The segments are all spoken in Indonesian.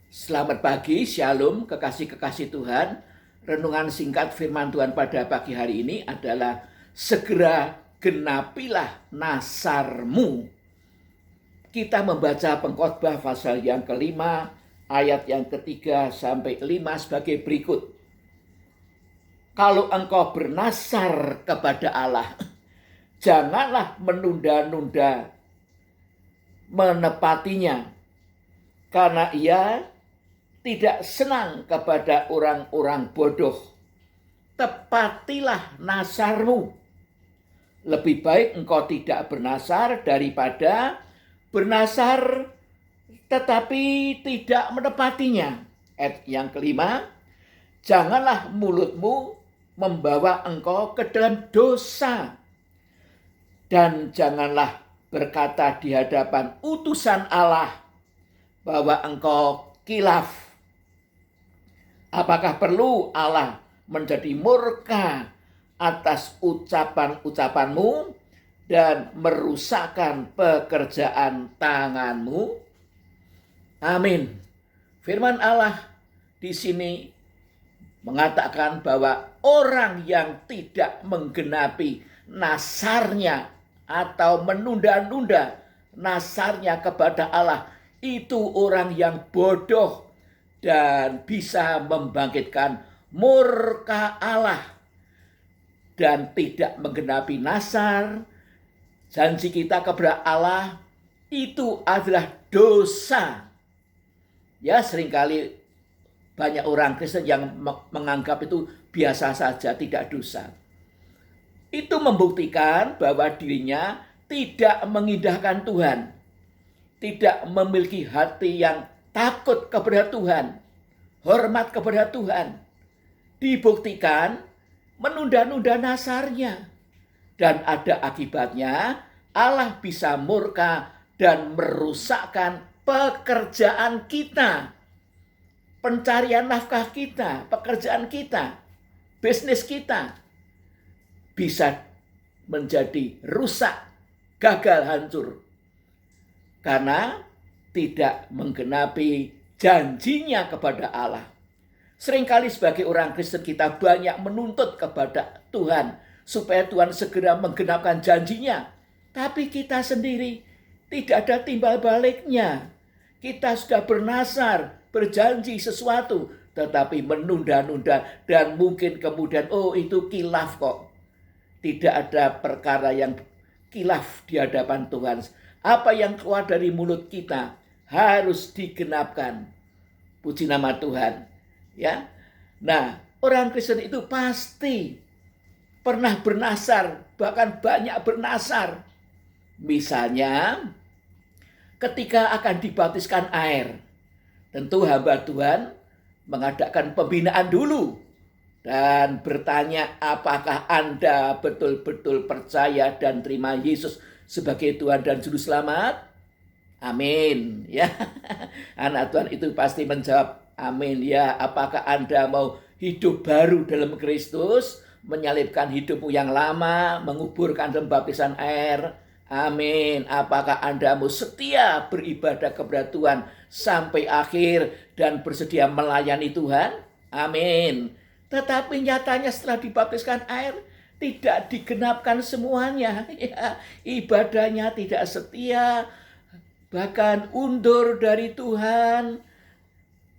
Selamat pagi, shalom, kekasih-kekasih Tuhan. Renungan singkat firman Tuhan pada pagi hari ini adalah segera genapilah nasarmu. Kita membaca Pengkhotbah pasal yang kelima, ayat yang ketiga sampai 5 sebagai berikut. Kalau engkau bernasar kepada Allah, janganlah menunda-nunda menepatinya, karena ia tidak senang kepada orang-orang bodoh. Tepatilah nasarmu. Lebih baik engkau tidak bernasar daripada bernasar tetapi tidak menepatinya. Ayat yang kelima, janganlah mulutmu membawa engkau ke dalam dosa, dan janganlah berkata di hadapan utusan Allah bahwa engkau kilaf. Apakah perlu Allah menjadi murka atas ucapan-ucapanmu dan merusakkan pekerjaan tanganmu? Amin. Firman Allah di sini mengatakan bahwa orang yang tidak menggenapi nasarnya atau menunda-nunda nasarnya kepada Allah, itu orang yang bodoh dan bisa membangkitkan murka Allah. Dan tidak menggenapi nasar janji kita kepada Allah itu adalah dosa. Ya, seringkali banyak orang Kristen yang menganggap itu biasa saja, tidak dosa. Itu membuktikan bahwa dirinya tidak mengindahkan Tuhan, tidak memiliki hati yang takut kepada Tuhan, hormat kepada Tuhan. Dibuktikan menunda-nunda nasarnya. Dan ada akibatnya, Allah bisa murka dan merusakkan pekerjaan kita, pencarian nafkah kita, pekerjaan kita, bisnis kita bisa menjadi rusak, gagal, hancur, karena tidak menggenapi janjinya kepada Allah. Seringkali sebagai orang Kristen kita banyak menuntut kepada Tuhan supaya Tuhan segera menggenapkan janjinya. Tapi kita sendiri tidak ada timbal baliknya. Kita sudah bernasar, berjanji sesuatu, tetapi menunda-nunda, dan mungkin kemudian, oh itu kilaf kok. Tidak ada perkara yang kilaf di hadapan Tuhan. Apa yang keluar dari mulut kita harus digenapkan. Puji nama Tuhan. Ya. Nah, orang Kristen itu pasti pernah bernasar, bahkan banyak bernasar. Misalnya, ketika akan dibaptiskan air, tentu hamba Tuhan mengadakan pembinaan dulu dan bertanya, apakah Anda betul-betul percaya dan terima Yesus sebagai Tuhan dan Juru Selamat? Amin. Ya, anak Tuhan itu pasti menjawab amin. Ya, apakah Anda mau hidup baru dalam Kristus, menyalibkan hidupmu yang lama, menguburkan dalam baptisan air? Amin. Apakah Anda mau setia beribadah kepada Tuhan sampai akhir dan bersedia melayani Tuhan? Amin. Tetapi nyatanya setelah dibaptiskan air, tidak digenapkan semuanya. Ya, ibadahnya tidak setia, bahkan undur dari Tuhan,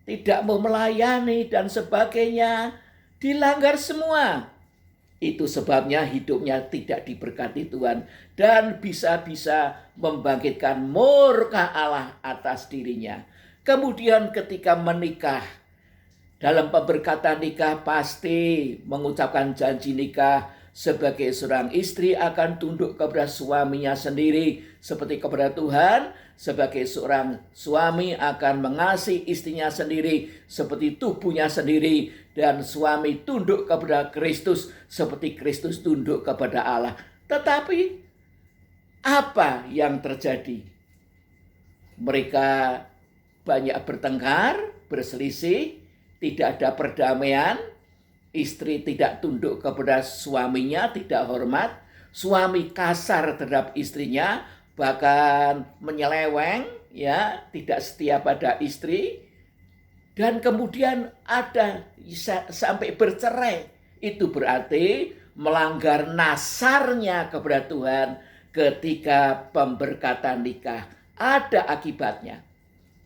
tidak mau melayani dan sebagainya, dilanggar semua. Itu sebabnya hidupnya tidak diberkati Tuhan dan bisa-bisa membangkitkan murka Allah atas dirinya. Kemudian ketika menikah, dalam pemberkatan nikah pasti mengucapkan janji nikah. Sebagai seorang istri akan tunduk kepada suaminya sendiri seperti kepada Tuhan. Sebagai seorang suami akan mengasihi istrinya sendiri seperti tubuhnya sendiri. Dan suami tunduk kepada Kristus seperti Kristus tunduk kepada Allah. Tetapi apa yang terjadi? Mereka banyak bertengkar, berselisih, tidak ada perdamaian. Istri tidak tunduk kepada suaminya, tidak hormat. Suami kasar terhadap istrinya, bahkan menyeleweng, ya, tidak setia pada istri. dan kemudian ada sampai bercerai, itu berarti melanggar nasarnya kepada Tuhan ketika pemberkatan nikah. Ada akibatnya.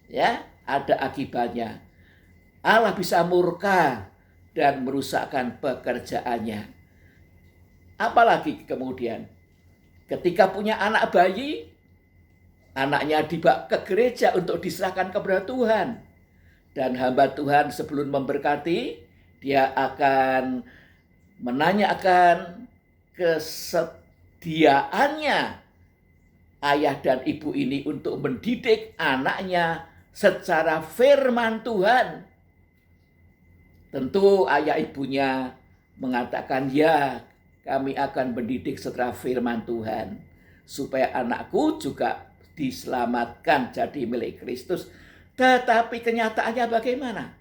Ya, ada akibatnya. Allah bisa murka dan merusakkan pekerjaannya. Apalagi kemudian ketika punya anak bayi, anaknya dibawa ke gereja untuk diserahkan kepada Tuhan. Dan hamba Tuhan sebelum memberkati, dia akan menanyakan kesediaannya ayah dan ibu ini untuk mendidik anaknya secara firman Tuhan. Tentu ayah ibunya mengatakan, ya, kami akan mendidik secara firman Tuhan, supaya anakku juga diselamatkan jadi milik Kristus. Tetapi kenyataannya bagaimana?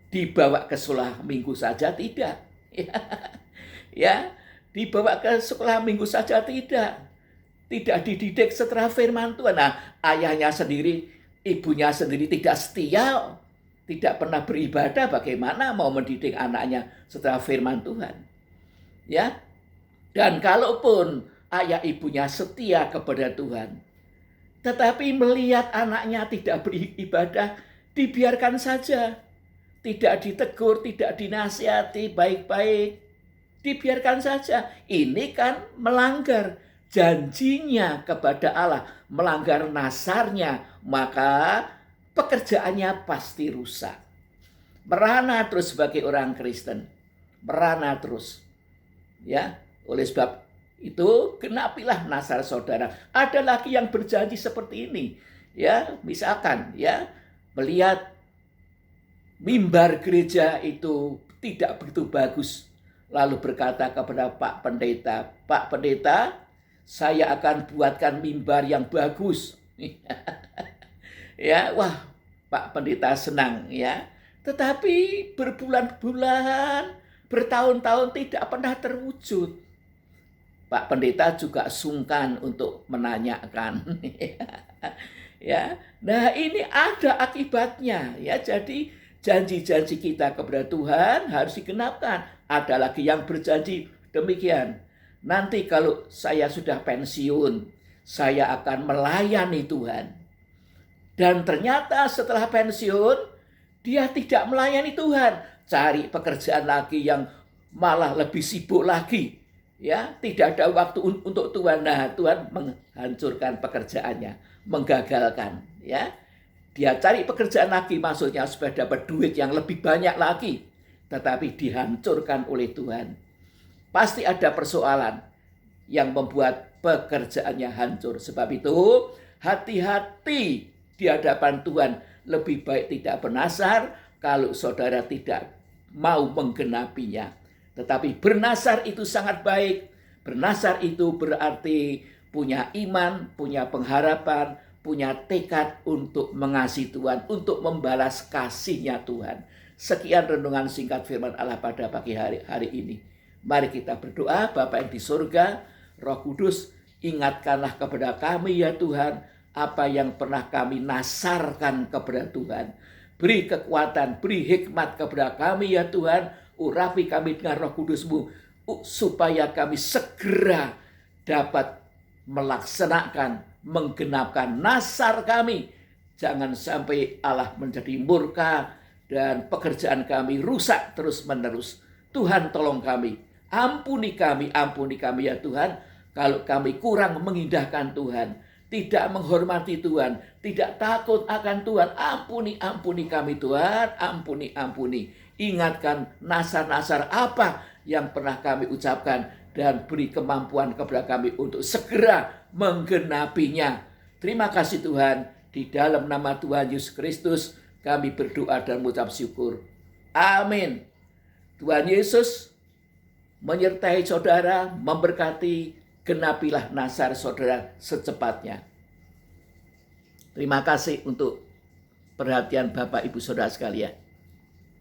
Dibawa ke sekolah minggu saja tidak. Ya, dibawa ke sekolah minggu saja tidak. Tidak dididik secara firman Tuhan. Nah, ayahnya sendiri, ibunya sendiri tidak setia, tidak pernah beribadah, bagaimana mau mendidik anaknya secara firman Tuhan? Ya. Dan kalaupun ayah ibunya setia kepada Tuhan, tetapi melihat anaknya tidak beribadah, dibiarkan saja. Tidak ditegur, tidak dinasihati baik-baik. Dibiarkan saja. Ini kan melanggar janjinya kepada Allah, melanggar nasarnya, maka pekerjaannya pasti rusak. Merana terus sebagai orang Kristen. Merana terus. Ya, oleh sebab itu genapilah nasar saudara. Ada lagi yang berjanji seperti ini. Ya, misalkan ya, melihat mimbar gereja itu tidak begitu bagus, lalu berkata kepada Pak Pendeta, "Pak Pendeta, saya akan buatkan mimbar yang bagus." Ya, wah, Pak Pendeta senang ya. Tetapi berbulan-bulan, bertahun-tahun tidak pernah terwujud. Pak Pendeta juga sungkan untuk menanyakan. Ya, nah ini ada akibatnya ya. Jadi janji-janji kita kepada Tuhan harus digenapkan. Ada lagi yang berjanji demikian. Nanti kalau saya sudah pensiun, saya akan melayani Tuhan. Dan ternyata setelah pensiun, dia tidak melayani Tuhan. Cari pekerjaan lagi yang malah lebih sibuk lagi. Ya, tidak ada waktu untuk Tuhan. Nah, Tuhan menghancurkan pekerjaannya, menggagalkan. Ya, dia cari pekerjaan lagi, maksudnya supaya dapat duit yang lebih banyak lagi. Tetapi dihancurkan oleh Tuhan. Pasti ada persoalan yang membuat pekerjaannya hancur. Sebab itu, hati-hati di hadapan Tuhan. Lebih baik tidak bernasar kalau saudara tidak mau menggenapinya. Tetapi bernasar itu sangat baik. Bernasar itu berarti punya iman, punya pengharapan, punya tekad untuk mengasihi Tuhan, untuk membalas kasih-Nya Tuhan. Sekian renungan singkat firman Allah pada pagi hari ini. Mari kita berdoa. Bapa yang di surga, Roh Kudus, ingatkanlah kepada kami ya Tuhan, apa yang pernah kami nasarkan kepada Tuhan. Beri kekuatan, beri hikmat kepada kami ya Tuhan. Urapi kami dengan Roh Kudus-Mu, supaya kami segera dapat melaksanakan, menggenapkan nasar kami. Jangan sampai Allah menjadi murka dan pekerjaan kami rusak terus-menerus. Tuhan tolong kami, ampuni kami ya Tuhan. Kalau kami kurang mengindahkan Tuhan, tidak menghormati Tuhan, tidak takut akan Tuhan, ampuni kami Tuhan, ampuni. Ingatkan nasar-nasar apa yang pernah kami ucapkan dan beri kemampuan kepada kami untuk segera menggenapinya. Terima kasih Tuhan, di dalam nama Tuhan Yesus Kristus kami berdoa dan mengucap syukur. Amin. Tuhan Yesus menyertai saudara, memberkati, genapilah nasar saudara secepatnya. Terima kasih untuk perhatian Bapak Ibu Saudara sekalian.